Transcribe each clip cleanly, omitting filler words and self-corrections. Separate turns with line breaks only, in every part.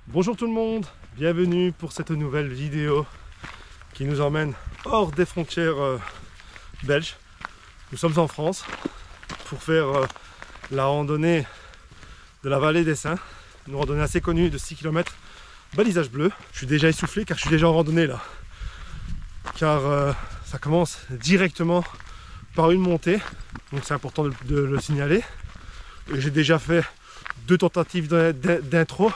Bonjour tout le monde, bienvenue pour cette nouvelle vidéo qui nous emmène hors des frontières belges. Nous sommes en France pour faire la randonnée de la vallée des Saints, une randonnée assez connue de 6 km, balisage bleu. Je suis déjà essoufflé car je suis déjà en randonnée là, car ça commence directement par une montée, donc c'est important de le signaler. J'ai déjà fait 2 tentatives d'intro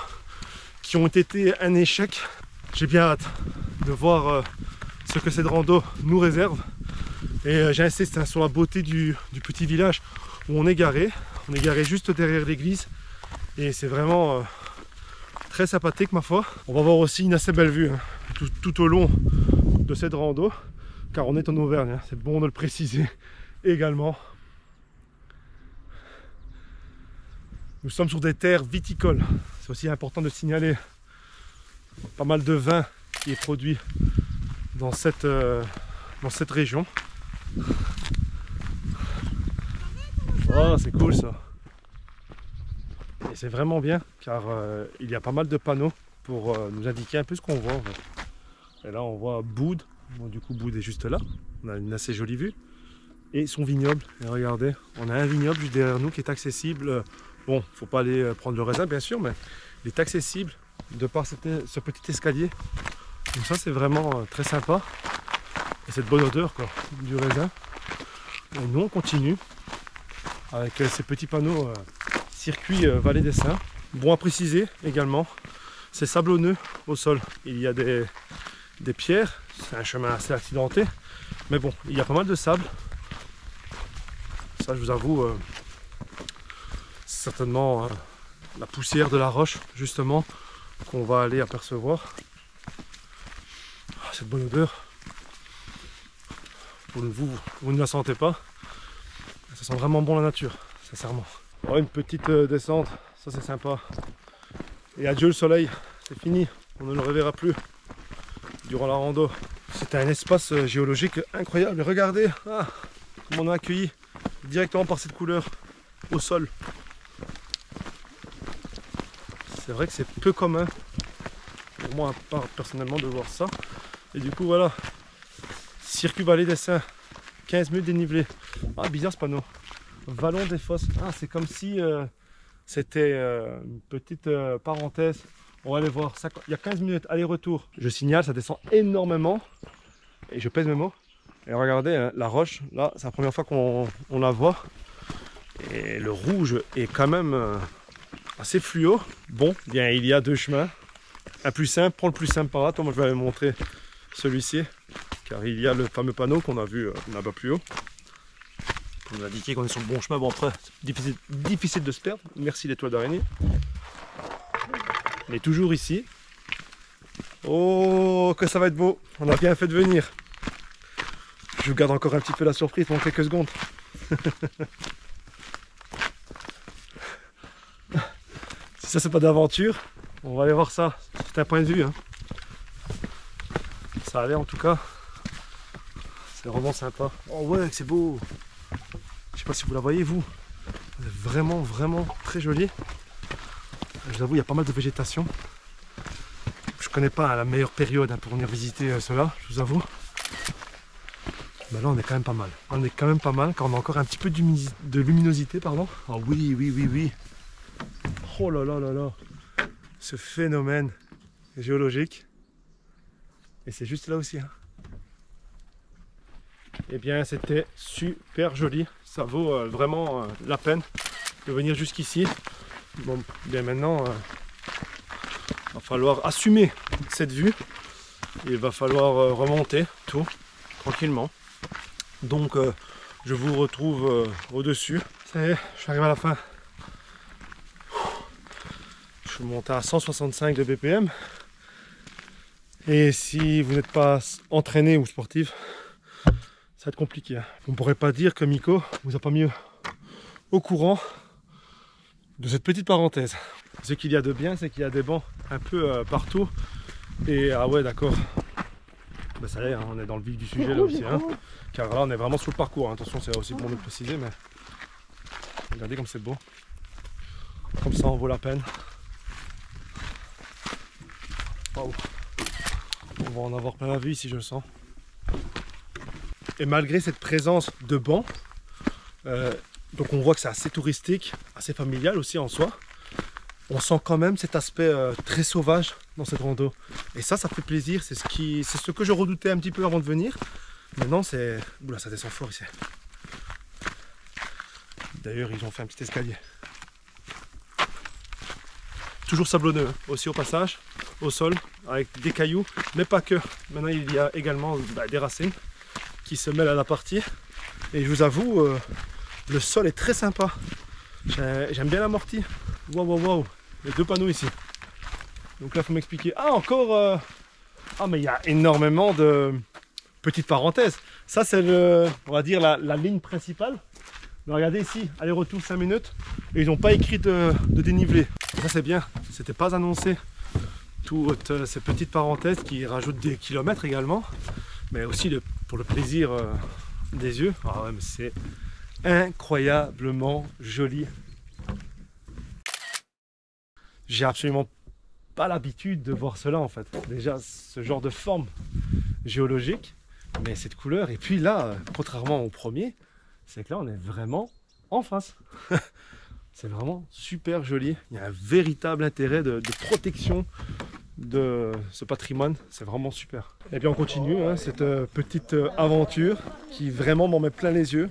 qui ont été un échec. J'ai bien hâte de voir ce que cette rando nous réserve. Et j'insiste sur la beauté du petit village où on est garé. On est garé juste derrière l'église. Et c'est vraiment très sympathique ma foi. On va voir aussi une assez belle vue tout au long de cette rando. Car on est en Auvergne, c'est bon de le préciser également. Nous sommes sur des terres viticoles. C'est aussi important de signaler pas mal de vin qui est produit dans cette région. Oh, c'est cool ça. Et c'est vraiment bien car il y a pas mal de panneaux pour nous indiquer un peu ce qu'on voit en fait. Et là on voit Boude. Bon, du coup Boude est juste là. On a une assez jolie vue. Et son vignoble. Et regardez, on a un vignoble juste derrière nous qui est accessible. Bon, faut pas aller prendre le raisin bien sûr, mais il est accessible de par ce petit escalier. Donc ça c'est vraiment très sympa. Et cette bonne odeur quoi, du raisin. Et nous on continue avec ces petits panneaux circuit Vallée des Saints. Bon à préciser également, c'est sablonneux au sol. Il y a des pierres, c'est un chemin assez accidenté. Mais bon, il y a pas mal de sable. Ça je vous avoue, certainement la poussière de la roche justement qu'on va aller apercevoir. Cette bonne odeur, vous ne la sentez pas, ça sent vraiment bon la nature, sincèrement. Oh, une petite descente, ça c'est sympa. Et adieu le soleil, c'est fini, on ne le reverra plus durant la rando. C'est un espace géologique incroyable, regardez comment on a accueilli directement par cette couleur au sol. C'est vrai que c'est peu commun pour moi personnellement de voir ça. Et du coup voilà, circuit Vallée des Saints, 15 minutes dénivelé. Ah bizarre ce panneau. Vallon des Fosses. Ah c'est comme si c'était une petite parenthèse. On va aller voir. Il y a 15 minutes aller-retour. Je signale, ça descend énormément. Et je pèse mes mots. Et regardez, la roche, là c'est la première fois qu'on la voit. Et le rouge est quand même assez fluo. Bon, bien il y a 2 chemins. Un plus simple, prends le plus simple par là. Toi, moi je vais aller montrer celui-ci. Car il y a le fameux panneau qu'on a vu là-bas plus haut. Pour nous indiquer qu'on est sur le bon chemin. Bon après, c'est difficile de se perdre. Merci l'étoile d'araignée. On est toujours ici. Oh, que ça va être beau. On a bien fait de venir. Je vous garde encore un petit peu la surprise pendant quelques secondes. Si ça c'est pas d'aventure, on va aller voir ça. C'est un point de vue. Ça a l'air en tout cas. C'est vraiment sympa. Oh ouais, c'est beau. Je sais pas si vous la voyez vous. C'est vraiment très joli. Je vous avoue, il y a pas mal de végétation. Je connais pas la meilleure période pour venir visiter cela, je vous avoue. Mais là on est quand même pas mal. On est quand même pas mal car on a encore un petit peu de luminosité, pardon. Ah oui. Oh là là là là. Ce phénomène géologique. Et c'est juste là aussi. Eh bien c'était super joli. Ça vaut vraiment la peine de venir jusqu'ici. Bon, bien maintenant, il va falloir assumer cette vue. Il va falloir remonter tout tranquillement. Donc je vous retrouve au-dessus. Ça y est, je suis arrivé à la fin. Je suis monté à 165 de BPM. Et si vous n'êtes pas entraîné ou sportif, ça va être compliqué. On ne pourrait pas dire que Miko vous a pas mis au courant de cette petite parenthèse. Ce qu'il y a de bien, c'est qu'il y a des bancs un peu partout. Et ah ouais, d'accord. Ben ça y est, on est dans le vif du sujet là aussi. Car là, on est vraiment sur le parcours. Attention, c'est aussi bon de le préciser, mais regardez comme c'est beau. Comme ça, on vaut la peine. Waouh. On va en avoir plein la vue ici, je le sens. Et malgré cette présence de bancs, donc on voit que c'est assez touristique, assez familial aussi en soi, on sent quand même cet aspect très sauvage dans cette rando. Et ça fait plaisir, c'est ce que je redoutais un petit peu avant de venir. Maintenant c'est... Oula, ça descend fort ici. D'ailleurs ils ont fait un petit escalier. Toujours sablonneux aussi au passage, au sol, avec des cailloux, mais pas que. Maintenant il y a également des racines qui se mêlent à la partie. Et je vous avoue, le sol est très sympa. J'aime bien l'amorti. Waouh, waouh, waouh. Les deux panneaux ici. Donc là, il faut m'expliquer. Ah, encore... Ah, mais il y a énormément de petites parenthèses. Ça, c'est on va dire la ligne principale. Mais regardez ici, aller-retour 5 minutes. Et ils n'ont pas écrit de dénivelé. Ça, c'est bien. C'était pas annoncé. Toutes ces petites parenthèses qui rajoutent des kilomètres également. Mais aussi pour le plaisir des yeux. Ah ouais, mais c'est incroyablement joli. J'ai absolument pas l'habitude de voir cela en fait. Déjà ce genre de forme géologique, mais cette couleur. Et puis là, contrairement au premier, c'est que là on est vraiment en face. C'est vraiment super joli. Il y a un véritable intérêt de protection de ce patrimoine. C'est vraiment super. Et bien on continue hein, cette petite aventure qui vraiment m'en met plein les yeux.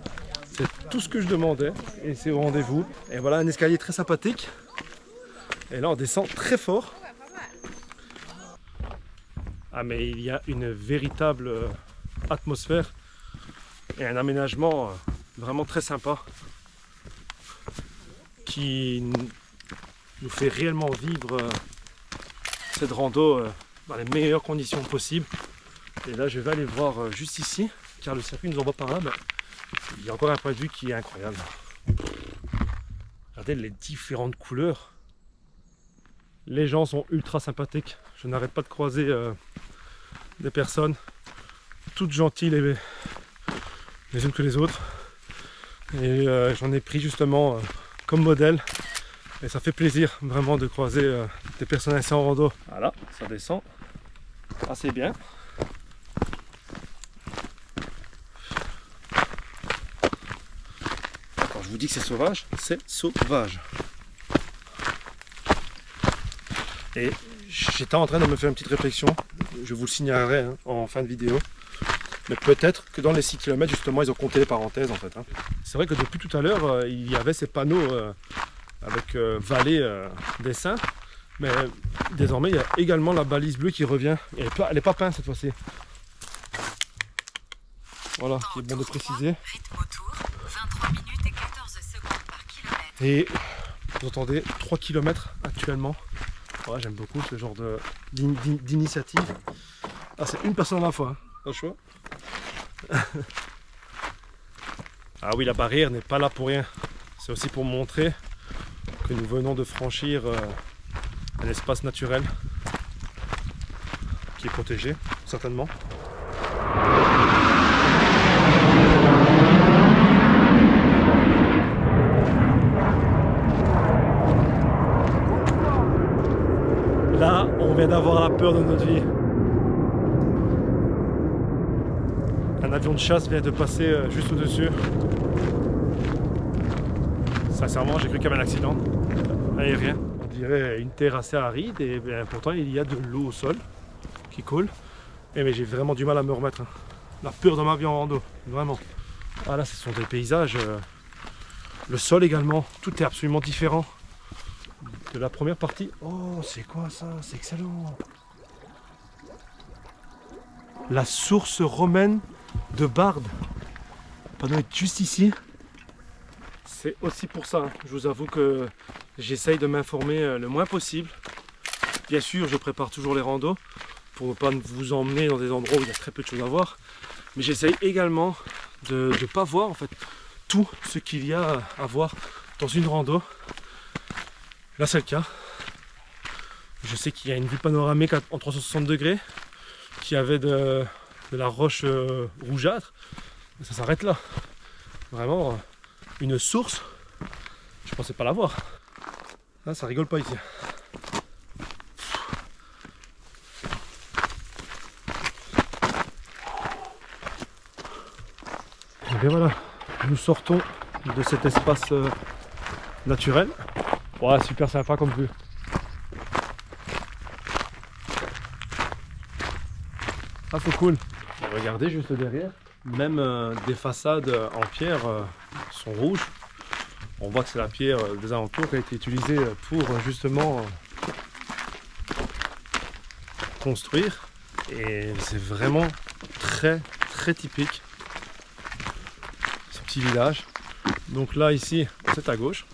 C'est tout ce que je demandais et c'est au rendez-vous. Et voilà un escalier très sympathique. Et là on descend très fort. Ah mais il y a une véritable atmosphère et un aménagement vraiment très sympa qui nous fait réellement vivre cette rando dans les meilleures conditions possibles. Et là je vais aller voir juste ici car le circuit nous envoie par là. Il y a encore un point de vue qui est incroyable. Regardez les différentes couleurs. Les gens sont ultra sympathiques. Je n'arrête pas de croiser des personnes toutes gentilles les unes que les autres. Et j'en ai pris justement comme modèle. Et ça fait plaisir vraiment de croiser des personnes ainsi en rando. Voilà, ça descend assez bien. Quand je vous dis que c'est sauvage, c'est sauvage. Et j'étais en train de me faire une petite réflexion, je vous le signalerai hein, en fin de vidéo. Mais peut-être que dans les 6 km justement ils ont compté les parenthèses en fait. Hein. C'est vrai que depuis tout à l'heure il y avait ces panneaux avec vallée dessin. Mais désormais il y a également la balise bleue qui revient. Et elle n'est pas peinte cette fois-ci. Voilà, qui est bon de préciser. Et vous entendez 3 km actuellement. Ouais, j'aime beaucoup ce genre d'initiative. Ah, c'est une personne à la fois, hein. Pas le choix. Ah oui, la barrière n'est pas là pour rien. C'est aussi pour montrer que nous venons de franchir un espace naturel qui est protégé, certainement. Là, on vient d'avoir la peur de notre vie. Un avion de chasse vient de passer juste au-dessus. Sincèrement, j'ai cru qu'il y avait un accident aérien. On dirait une terre assez aride et bien, pourtant il y a de l'eau au sol qui coule. Et mais j'ai vraiment du mal à me remettre. Hein. La peur dans ma vie en rando, vraiment. Ah là, ce sont des paysages. Le sol également, tout est absolument différent de la première partie. Oh, c'est quoi ça? C'est excellent. La source romaine de Barde. Le panneau est juste ici. C'est aussi pour ça, hein. Je vous avoue que j'essaye de m'informer le moins possible. Bien sûr, je prépare toujours les randos pour ne pas vous emmener dans des endroits où il y a très peu de choses à voir. Mais j'essaye également de ne pas voir en fait tout ce qu'il y a à voir dans une rando. Là, c'est le cas. Je sais qu'il y a une vue panoramique en 360 degrés, qu'il y avait de la roche rougeâtre. Ça s'arrête là. Vraiment, une source, je pensais pas la voir. Là, ça rigole pas ici. bien voilà, nous sortons de cet espace naturel. Ouais, super sympa comme vue. Ah, c'est cool. Et regardez juste derrière, même des façades en pierre sont rouges. On voit que c'est la pierre des alentours qui a été utilisée pour justement construire. Et c'est vraiment très typique ce petit village. Donc là ici c'est à gauche.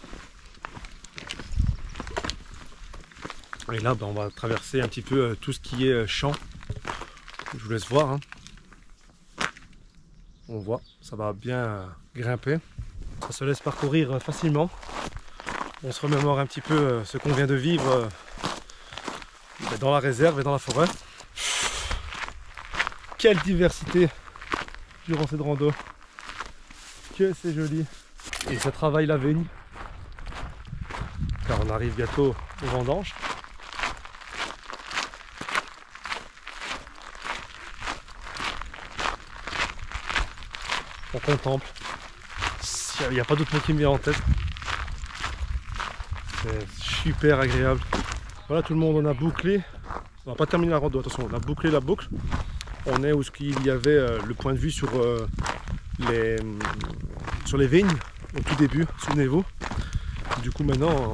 Et là on va traverser un petit peu tout ce qui est champ. Je vous laisse voir. Hein. On voit, ça va bien grimper. Ça se laisse parcourir facilement. On se remémore un petit peu ce qu'on vient de vivre dans la réserve et dans la forêt. Quelle diversité durant cette rando. Que c'est joli. Et ça travaille la vigne. Car on arrive bientôt aux vendanges. On contemple. Il n'y a pas d'autre mot qui me vient en tête. C'est super agréable. Voilà, tout le monde, on a bouclé. On n'a pas terminé la rando, attention, on a bouclé la boucle. On est où il y avait le point de vue sur les vignes au tout début, souvenez-vous. Du coup maintenant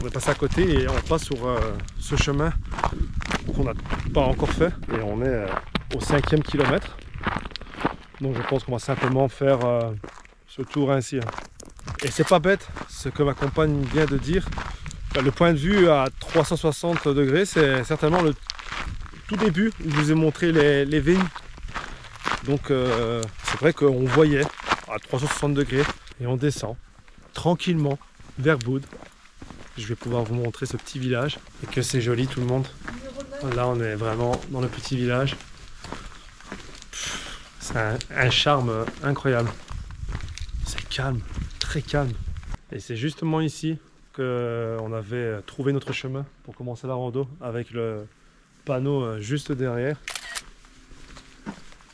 on est passé à côté et on passe sur ce chemin qu'on n'a pas encore fait. Et on est au 5e kilomètre. Donc je pense qu'on va simplement faire ce tour ainsi. Et c'est pas bête ce que ma compagne vient de dire. Le point de vue à 360 degrés, c'est certainement le tout début où je vous ai montré les vignes. Donc c'est vrai qu'on voyait à 360 degrés et on descend tranquillement vers Boud. Je vais pouvoir vous montrer ce petit village et que c'est joli tout le monde. Là on est vraiment dans le petit village. C'est un charme incroyable. C'est calme, très calme. Et c'est justement ici qu'on avait trouvé notre chemin pour commencer la rando avec le panneau juste derrière.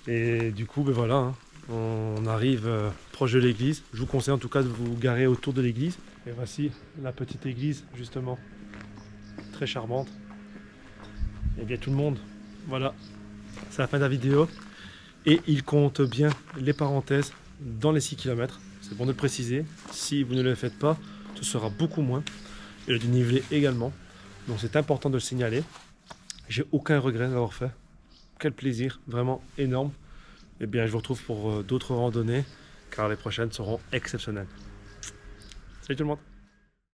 Et du coup, ben voilà, hein, on arrive proche de l'église. Je vous conseille en tout cas de vous garer autour de l'église. Et voici la petite église justement, très charmante. Et bien tout le monde, voilà, c'est la fin de la vidéo. Et il compte bien les parenthèses dans les 6 km. C'est bon de le préciser. Si vous ne le faites pas, ce sera beaucoup moins. Et le dénivelé également. Donc c'est important de le signaler. J'ai aucun regret d'avoir fait. Quel plaisir, vraiment énorme. Et bien je vous retrouve pour d'autres randonnées, car les prochaines seront exceptionnelles. Salut tout le monde!